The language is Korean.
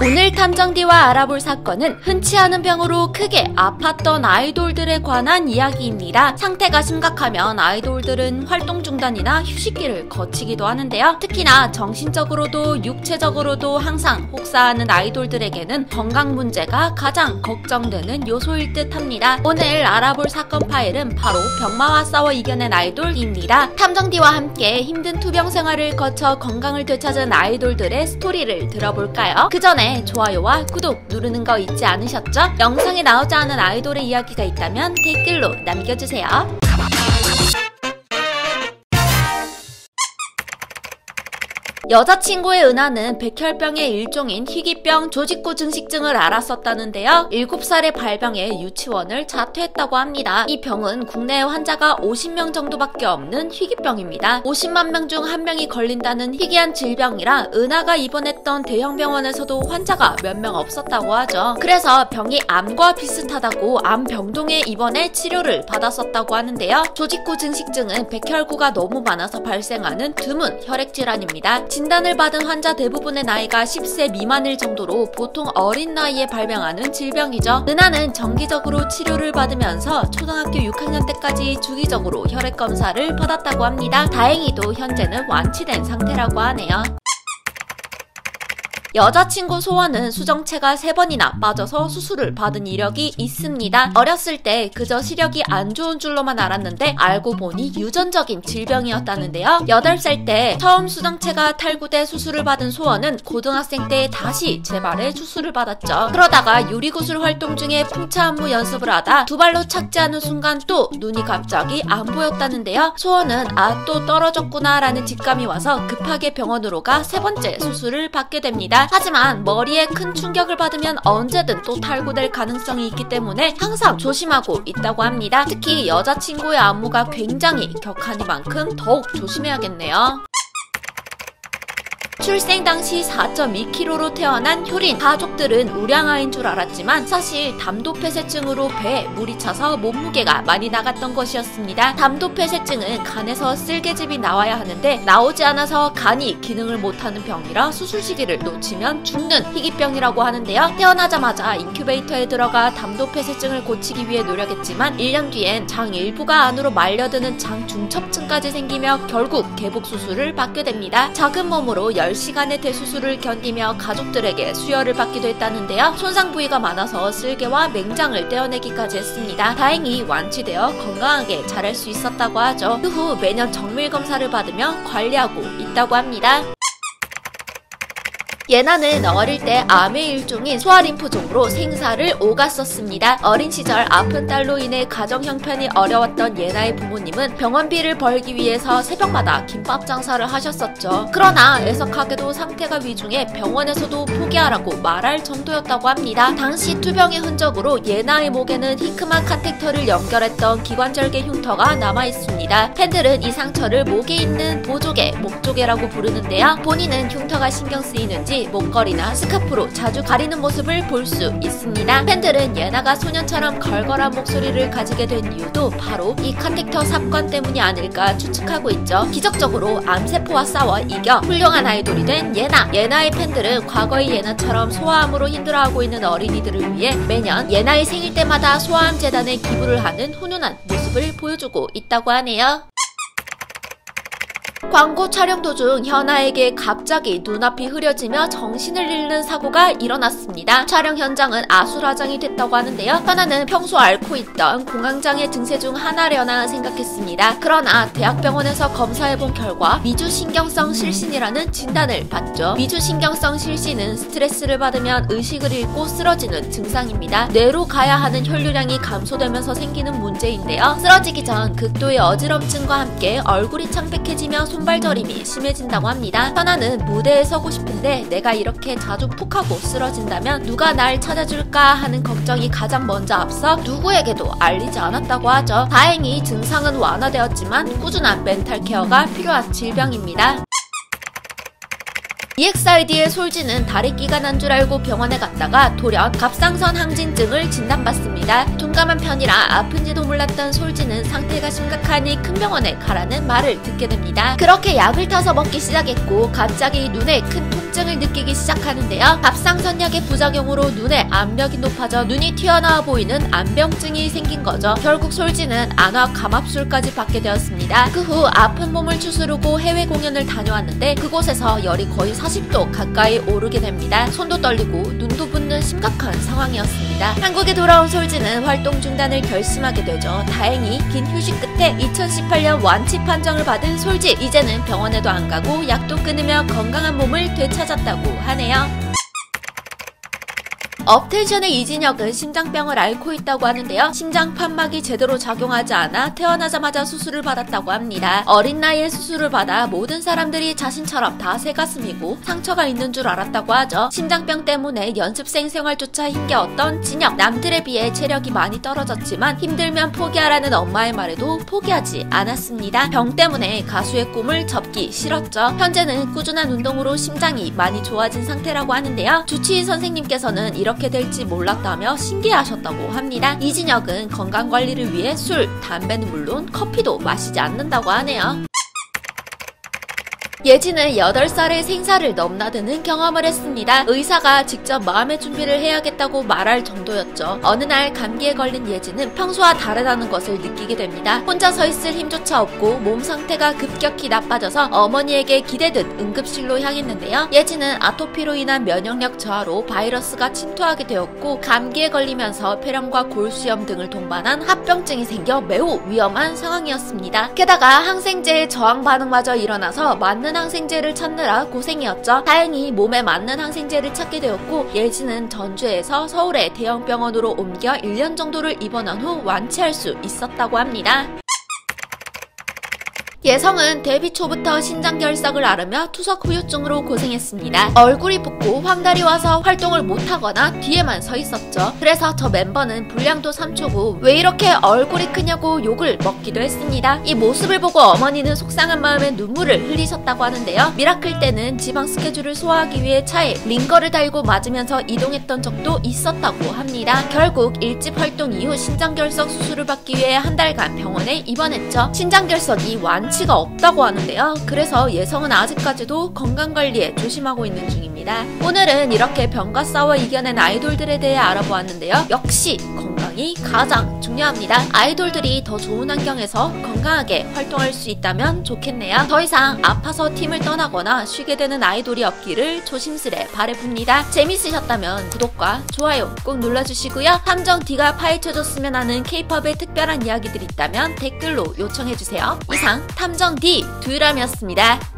오늘 탐정디와 알아볼 사건은 흔치 않은 병으로 크게 아팠던 아이돌들에 관한 이야기입니다. 상태가 심각하면 아이돌들은 활동 중단이나 휴식기를 거치기도 하는데요. 특히나 정신적으로도 육체적으로도 항상 혹사하는 아이돌들에게는 건강 문제가 가장 걱정되는 요소일 듯 합니다. 오늘 알아볼 사건 파일은 바로 병마와 싸워 이겨낸 아이돌입니다. 탐정디와 함께 힘든 투병 생활을 거쳐 건강을 되찾은 아이돌들의 스토리를 들어볼까요? 그 전에 좋아요와 구독 누르는 거 잊지 않으셨죠? 영상에 나오지 않은 아이돌의 이야기가 있다면 댓글로 남겨주세요. 여자친구의 은하는 백혈병의 일종인 희귀병 조직구 증식증을 앓았었다는데요. 7살의 발병해 유치원을 자퇴했다고 합니다. 이 병은 국내에 환자가 50명 정도밖에 없는 희귀병입니다. 50만 명 중 1명이 걸린다는 희귀한 질병이라 은하가 입원했던 대형 병원에서도 환자가 몇 명 없었다고 하죠. 그래서 병이 암과 비슷하다고 암병동에 입원해 치료를 받았었다고 하는데요. 조직구 증식증은 백혈구가 너무 많아서 발생하는 드문 혈액질환입니다. 진단을 받은 환자 대부분의 나이가 10세 미만일 정도로 보통 어린 나이에 발병하는 질병이죠. 은하는 정기적으로 치료를 받으면서 초등학교 6학년 때까지 주기적으로 혈액 검사를 받았다고 합니다. 다행히도 현재는 완치된 상태라고 하네요. 여자친구 소원은 수정체가 3번이나 빠져서 수술을 받은 이력이 있습니다. 어렸을 때 그저 시력이 안 좋은 줄로만 알았는데 알고 보니 유전적인 질병이었다는데요. 8살 때 처음 수정체가 탈구돼 수술을 받은 소원은 고등학생 때 다시 재발해 수술을 받았죠. 그러다가 유리구슬 활동 중에 풍차 안무 연습을 하다 두 발로 착지하는 순간 또 눈이 갑자기 안 보였다는데요. 소원은 또 떨어졌구나 라는 직감이 와서 급하게 병원으로 가 3번째 수술을 받게 됩니다. 하지만 머리에 큰 충격을 받으면 언제든 또 탈구될 가능성이 있기 때문에 항상 조심하고 있다고 합니다. 특히 여자친구의 안무가 굉장히 격하니만큼 더욱 조심해야겠네요. 출생 당시 4.2kg로 태어난 효린. 가족들은 우량아인 줄 알았지만 사실 담도폐쇄증으로 배에 물이 차서 몸무게가 많이 나갔던 것이었습니다. 담도폐쇄증은 간에서 쓸개즙이 나와야 하는데 나오지 않아서 간이 기능을 못하는 병이라 수술 시기를 놓치면 죽는 희귀병이라고 하는데요. 태어나자마자 인큐베이터에 들어가 담도폐쇄증을 고치기 위해 노력했지만 1년 뒤엔 장 일부가 안으로 말려드는 장 중첩증까지 생기며 결국 개복 수술을 받게 됩니다. 작은 몸으로 10시간의 대수술을 견디며 가족들에게 수혈을 받기도 했다는데요. 손상 부위가 많아서 쓸개와 맹장을 떼어내기까지 했습니다. 다행히 완치되어 건강하게 자랄 수 있었다고 하죠. 그 후 매년 정밀 검사를 받으며 관리하고 있다고 합니다. 예나는 어릴 때 암의 일종인 소아림프종으로 생사를 오갔었습니다. 어린 시절 아픈 딸로 인해 가정 형편이 어려웠던 예나의 부모님은 병원비를 벌기 위해서 새벽마다 김밥 장사를 하셨었죠. 그러나 애석하게도 상태가 위중해 병원에서도 포기하라고 말할 정도였다고 합니다. 당시 투병의 흔적으로 예나의 목에는 히크만 카테터를 연결했던 기관절개 흉터가 남아있습니다. 팬들은 이 상처를 목에 있는 보조개, 목조개라고 부르는데요. 본인은 흉터가 신경 쓰이는지 목걸이나 스카프로 자주 가리는 모습을 볼 수 있습니다. 팬들은 예나가 소년처럼 걸걸한 목소리를 가지게 된 이유도 바로 이 카텍터 삽관 때문이 아닐까 추측하고 있죠. 기적적으로 암세포와 싸워 이겨 훌륭한 아이돌이 된 예나. 예나의 팬들은 과거의 예나처럼 소아암으로 힘들어하고 있는 어린이들을 위해 매년 예나의 생일 때마다 소아암 재단에 기부를 하는 훈훈한 모습을 보여주고 있다고 하네요. 광고 촬영 도중 현아에게 갑자기 눈앞이 흐려지며 정신을 잃는 사고가 일어났습니다. 촬영 현장은 아수라장이 됐다고 하는데요. 현아는 평소 앓고 있던 공황장애 증세 중 하나려나 생각했습니다. 그러나 대학병원에서 검사해본 결과 미주신경성 실신이라는 진단을 받죠. 미주신경성 실신은 스트레스를 받으면 의식을 잃고 쓰러지는 증상입니다. 뇌로 가야 하는 혈류량이 감소되면서 생기는 문제인데요. 쓰러지기 전 극도의 어지럼증과 함께 얼굴이 창백해지며 손발저림이 심해진다고 합니다. 현아는 무대에 서고 싶은데 내가 이렇게 자주 푹 하고 쓰러진다면 누가 날 찾아줄까 하는 걱정이 가장 먼저 앞서 누구에게도 알리지 않았다고 하죠. 다행히 증상은 완화되었지만 꾸준한 멘탈 케어가 필요한 질병입니다. EXID의 솔지는 다리끼가 난 줄 알고 병원에 갔다가 돌연 갑상선 항진증을 진단받습니다. 둔감한 편이라 아픈지도 몰랐던 솔지는 상태가 심각하니 큰 병원에 가라는 말을 듣게 됩니다. 그렇게 약을 타서 먹기 시작했고 갑자기 눈에 큰 통증을 느끼기 시작하는데요. 갑상선약의 부작용으로 눈의 압력이 높아져 눈이 튀어나와 보이는 안병증이 생긴 거죠. 결국 솔지는 안화 감압술까지 받게 되었습니다. 그 후 아픈 몸을 추스르고 해외 공연을 다녀왔는데 그곳에서 열이 거의 40도 가까이 오르게 됩니다. 손도 떨리고 눈도 붓는 심각한 상황이었습니다. 한국에 돌아온 솔지는 활동 중단을 결심하게 되죠. 다행히 긴 휴식 끝에 2018년 완치 판정을 받은 솔지, 이제는 병원에도 안 가고 약도 끊으며 건강한 몸을 되찾았다고 하네요. 업텐션의 이진혁은 심장병을 앓고 있다고 하는데요. 심장 판막이 제대로 작용하지 않아 태어나자마자 수술을 받았다고 합니다. 어린 나이에 수술을 받아 모든 사람들이 자신처럼 다 새가슴이고 상처가 있는 줄 알았다고 하죠. 심장병 때문에 연습생 생활조차 힘겨웠던 진혁. 남들에 비해 체력이 많이 떨어졌지만 힘들면 포기하라는 엄마의 말에도 포기하지 않았습니다. 병 때문에 가수의 꿈을 접기 싫었죠. 현재는 꾸준한 운동으로 심장이 많이 좋아진 상태라고 하는데요. 주치의 선생님께서는 이렇게 될지 몰랐다며 신기해하셨다고 합니다. 이진혁은 건강관리를 위해 술, 담배는 물론 커피도 마시지 않는다고 하네요. 예지는 8살에 생사를 넘나드는 경험을 했습니다. 의사가 직접 마음의 준비를 해야겠다고 말할 정도였죠. 어느 날 감기에 걸린 예지는 평소와 다르다는 것을 느끼게 됩니다. 혼자 서 있을 힘조차 없고 몸 상태가 급격히 나빠져서 어머니에게 기대듯 응급실로 향했는데요. 예지는 아토피로 인한 면역력 저하로 바이러스가 침투하게 되었고 감기에 걸리면서 폐렴과 골수염 등을 동반한 합병증이 생겨 매우 위험한 상황이었습니다. 게다가 항생제의 저항 반응마저 일어나서 맞는 항생제를 찾느라 고생이었죠. 다행히 몸에 맞는 항생제를 찾게 되었고 예지는 전주에서 서울의 대형 병원으로 옮겨 1년 정도를 입원한 후 완치할 수 있었다고 합니다. 예성은 데뷔 초부터 신장결석을 앓으며 투석 후유증으로 고생했습니다. 얼굴이 붓고 황달이 와서 활동을 못하거나 뒤에만 서 있었죠. 그래서 저 멤버는 불량도 3초고 왜 이렇게 얼굴이 크냐고 욕을 먹기도 했습니다. 이 모습을 보고 어머니는 속상한 마음에 눈물을 흘리셨다고 하는데요. 미라클 때는 지방 스케줄을 소화하기 위해 차에 링거를 달고 맞으면서 이동했던 적도 있었다고 합니다. 결국 1집 활동 이후 신장결석 수술을 받기 위해 한 달간 병원에 입원했죠. 신장결석이 완치가 없다고 하는데요. 그래서 예성은 아직까지도 건강관리에 조심하고 있는 중입니다. 오늘은 이렇게 병과 싸워 이겨낸 아이돌들에 대해 알아보았는데요. 역시 건강이 가장 중요합니다. 아이돌들이 더 좋은 환경에서 건강하게 활동할 수 있다면 좋겠네요. 더 이상 아파서 팀을 떠나거나 쉬게 되는 아이돌이 없기를 조심스레 바라봅니다. 재밌으셨다면 구독과 좋아요 꼭 눌러주시고요. 탐정 D가 파헤쳐줬으면 하는 K-팝의 특별한 이야기들이 있다면 댓글로 요청해주세요. 이상 탐정 D 두유람이었습니다.